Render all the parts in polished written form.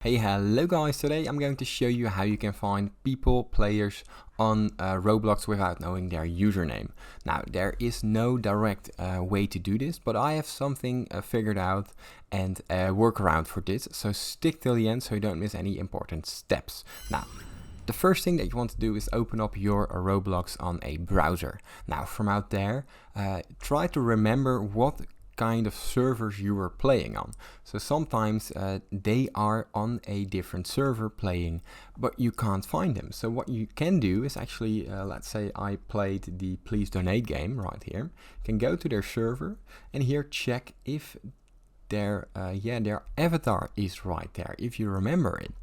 Hey, hello guys, today I'm going to show you how you can find players on Roblox without knowing their username. Now, there is no direct way to do this, but I have something figured out and a workaround for this, so stick till the end so you don't miss any important steps. Now, the first thing that you want to do is open up your Roblox on a browser. Now, from out there, try to remember what kind of servers you were playing on. So sometimes they are on a different server playing, but you can't find them. So what you can do is actually, let's say I played the Please Donate game right here. You can go to their server and here check if their avatar is right there, if you remember it.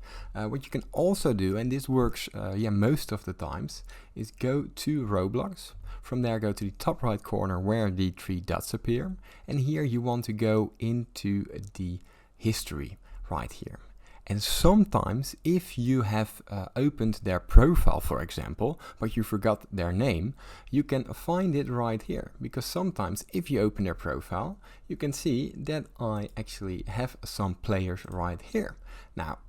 What you can also do, and this works most of the times, is go to Roblox. From there, go to the top right corner where the three dots appear. And here you want to go into the history right here. And sometimes if you have opened their profile, for example, but you forgot their name, you can find it right here. Because sometimes if you open their profile, you can see that I actually have some players right here. Now,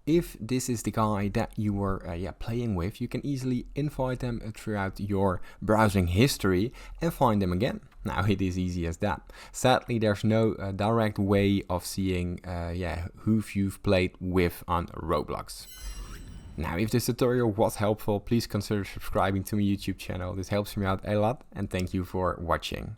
if this is the guy that you were playing with, you can easily invite them throughout your browsing history and find them again. Now, it is easy as that. Sadly, there's no direct way of seeing who you've played with on Roblox. Now, if this tutorial was helpful, please consider subscribing to my YouTube channel. This helps me out a lot, and thank you for watching.